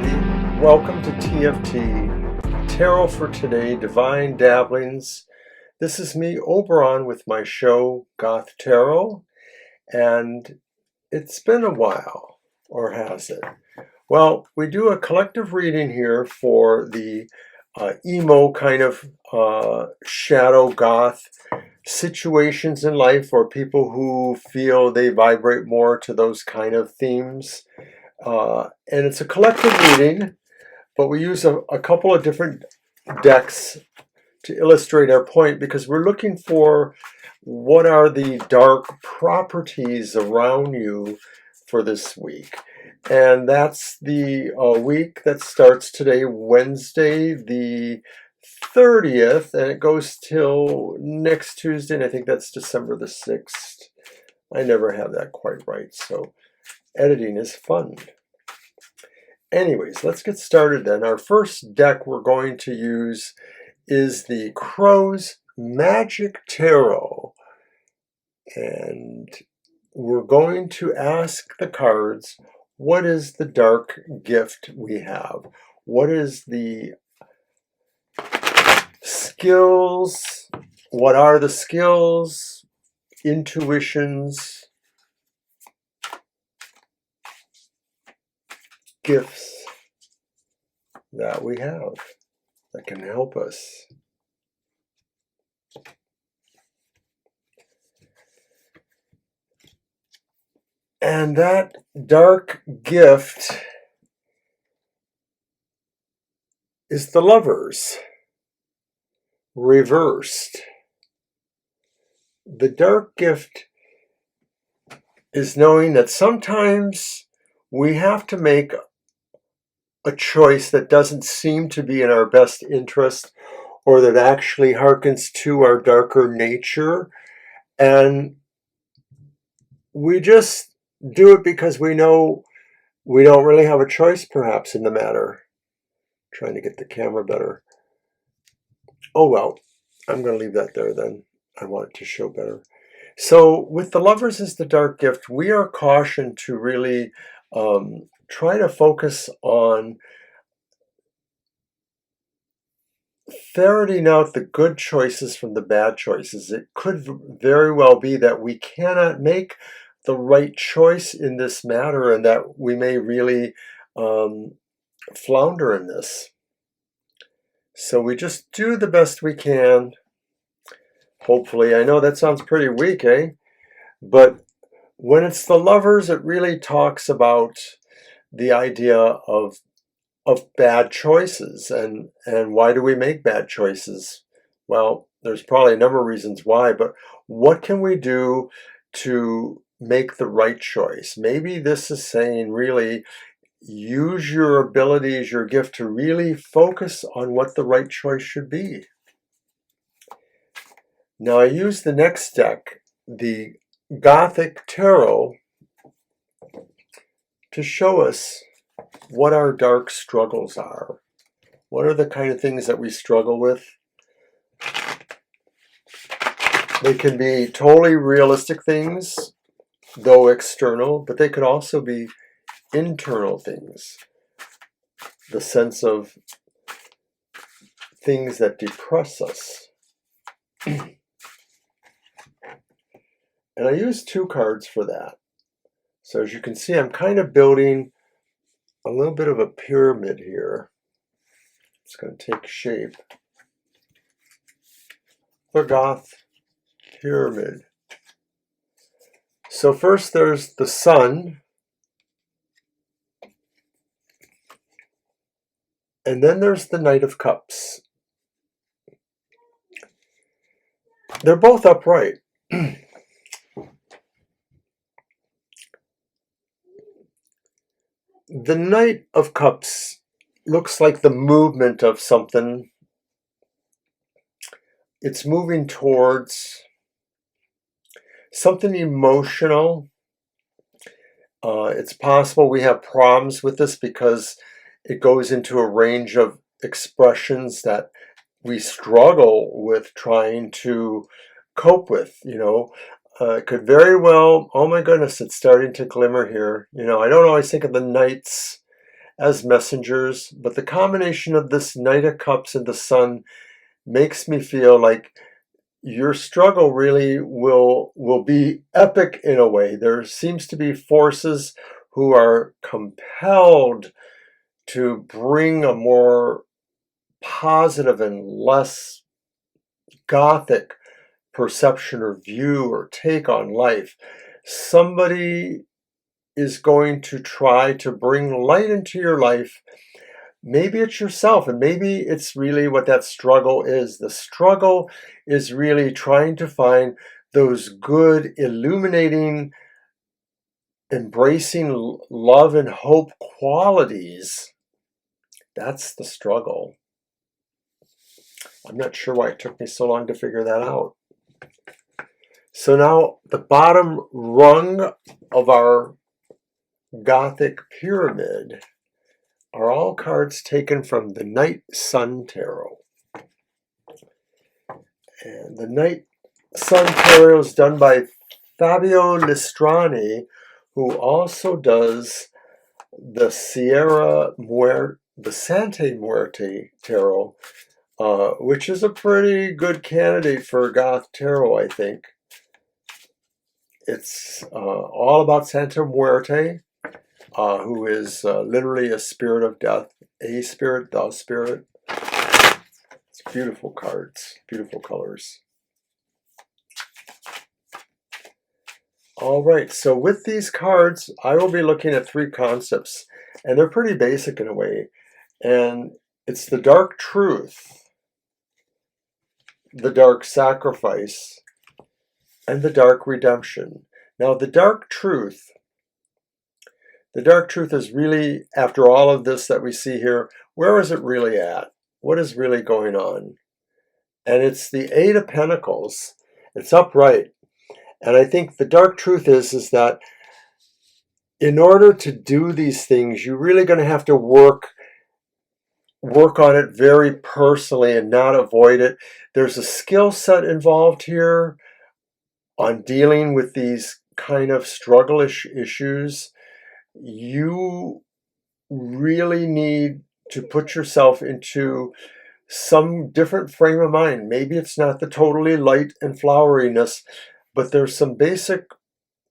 everybody. Welcome to TFT, Tarot for Today, Divine Dabblings. This is me, Oberon, with my show, Goth Tarot, and it's been a while, or has it? Well, we do a collective reading here for the emo kind of shadow goth situations in life, or people who feel they vibrate more to those kind of themes. And it's a collective reading, but we use a couple of different decks to illustrate our point, because we're looking for what are the dark properties around you for this week. And that's the week that starts today, Wednesday, the 30th, and it goes till next Tuesday, and I think that's December the 6th. I never have that quite right, so editing is fun. Anyways, let's get started then. Our first deck we're going to use is the Crow's Magic Tarot. And we're going to ask the cards, what is the dark gift we have? What is the skills? What are the skills, intuitions, gifts that we have that can help us? And that dark gift is the Lovers reversed. The dark gift is knowing that sometimes we have to make a choice that doesn't seem to be in our best interest, or that actually harkens to our darker nature, and we just do it because we know we don't really have a choice perhaps in the matter. Trying to get the camera better. Oh well, I'm going to leave that there then. I want it to show better. So with the Lovers as the dark gift, we are cautioned to really try to focus on ferreting out the good choices from the bad choices. It could very well be that we cannot make the right choice in this matter, and that we may really flounder in this. So we just do the best we can. Hopefully, I know that sounds pretty weak, eh? But when it's the Lovers, it really talks about the idea of bad choices, and why do we make bad choices? Well, there's probably a number of reasons why, but what can we do to make the right choice? Maybe this is saying really use your abilities, your gift, to really focus on what the right choice should be. Now I use the next deck, the Gothic Tarot, to show us what our dark struggles are. What are the kind of things that we struggle with? They can be totally realistic things, though external, but they could also be internal things. The sense of things that depress us. And I use two cards for that. So as you can see, I'm kind of building a little bit of a pyramid here. It's going to take shape. The Goth Pyramid. So first there's the Sun, and then there's the Knight of Cups. They're both upright. The Knight of Cups looks like the movement of something. It's moving towards something emotional. It's possible we have problems with this because it goes into a range of expressions that we struggle with trying to cope with, you know. It could very well, oh my goodness, it's starting to glimmer here. You know, I don't always think of the knights as messengers, but the combination of this Knight of Cups and the Sun makes me feel like your struggle really will be epic in a way. There seems to be forces who are compelled to bring a more positive and less Gothic perception or view or take on life. Somebody is going to try to bring light into your life. Maybe it's yourself, and maybe it's really what that struggle is. The struggle is really trying to find those good, illuminating, embracing love and hope qualities. That's the struggle. I'm not sure why it took me so long to figure that out. So now the bottom rung of our Gothic pyramid are all cards taken from the Night Sun Tarot. And the Night Sun Tarot is done by Fabio Listrani, who also does the Santa Muerte Tarot, which is a pretty good candidate for Goth Tarot, I think. It's all about Santa Muerte, who is literally a spirit of death, a spirit, the spirit. It's beautiful cards, beautiful colors. All right, so with these cards, I will be looking at three concepts, and they're pretty basic in a way. And it's the dark truth, the dark sacrifice, and the dark redemption. Now, the dark truth is really, after all of this that we see here, where is it really at? What is really going on? And it's the Eight of Pentacles. It's upright. And I think the dark truth is that in order to do these things, you're really going to have to work on it very personally and not avoid it. There's a skill set involved here on dealing with these kind of struggle-ish issues. You really need to put yourself into some different frame of mind. Maybe it's not the totally light and floweriness, but there's some basic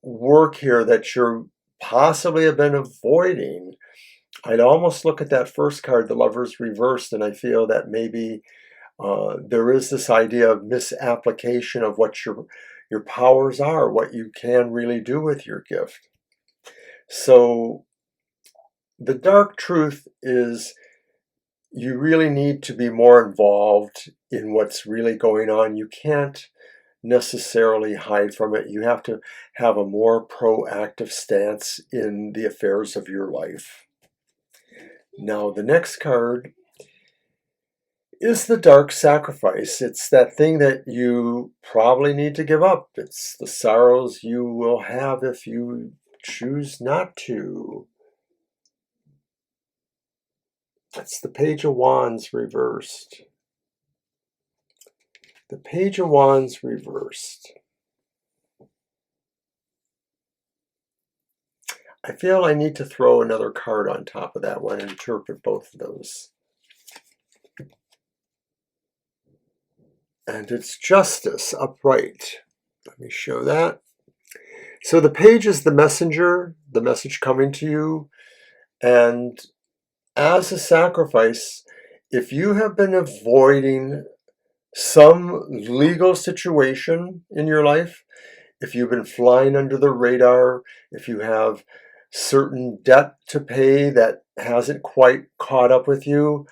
work here that you're possibly have been avoiding. I'd almost look at that first card, the Lover's reversed, and I feel that maybe there is this idea of misapplication of what your powers are, what you can really do with your gift. So the dark truth is you really need to be more involved in what's really going on. You can't necessarily hide from it. You have to have a more proactive stance in the affairs of your life. Now, the next card is the dark sacrifice. It's that thing that you probably need to give up. It's the sorrows you will have if you choose not to. It's the Page of Wands reversed. The Page of Wands reversed. I feel I need to throw another card on top of that one and interpret both of those. And it's Justice, upright. Let me show that. So the page is the messenger, the message coming to you. And as a sacrifice, if you have been avoiding some legal situation in your life, if you've been flying under the radar, if you have certain debt to pay that hasn't quite caught up with you,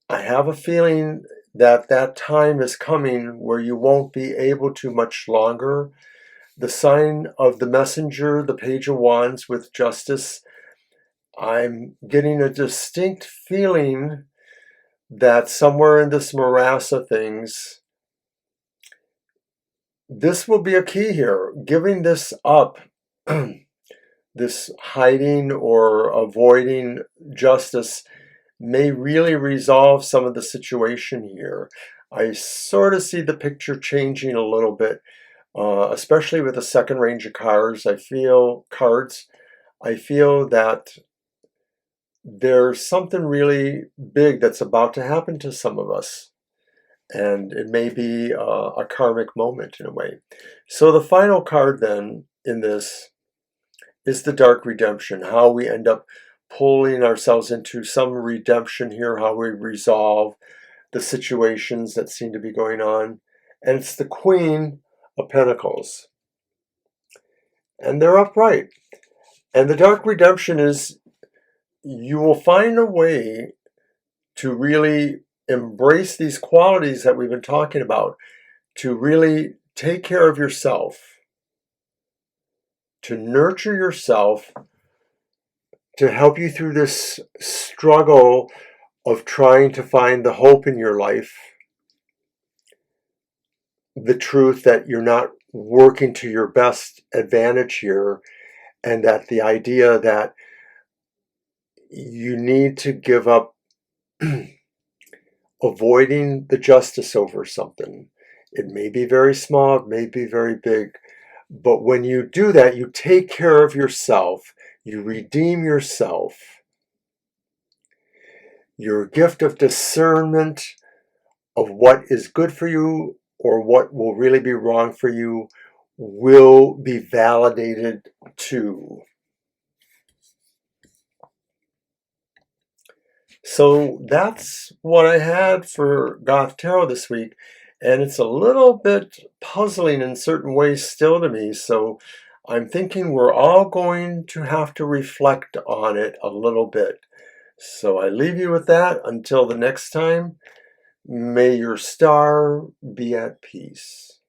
I have a feeling that that time is coming where you won't be able to much longer. The sign of the messenger, the Page of Wands with Justice, I'm getting a distinct feeling that somewhere in this morass of things, this will be a key here. Giving this up, this hiding or avoiding justice, may really resolve some of the situation here. I sort of see the picture changing a little bit, especially with the second range of cards. I feel that there's something really big that's about to happen to some of us. And it may be a karmic moment in a way. So the final card then in this is the Dark Redemption, how we end up pulling ourselves into some redemption here, how we resolve the situations that seem to be going on. And it's the Queen of Pentacles. And they're upright. And the Dark Redemption is you will find a way to really embrace these qualities that we've been talking about, to really take care of yourself, to nurture yourself, to help you through this struggle of trying to find the hope in your life, the truth that you're not working to your best advantage here, and that the idea that you need to give up avoiding the justice over something. It may be very small, it may be very big, but when you do that, you take care of yourself, you redeem yourself. Your gift of discernment of what is good for you or what will really be wrong for you will be validated too. So that's what I had for Goth Tarot this week, and it's a little bit puzzling in certain ways still to me, so I'm thinking we're all going to have to reflect on it a little bit. So I leave you with that until the next time. May your star be at peace.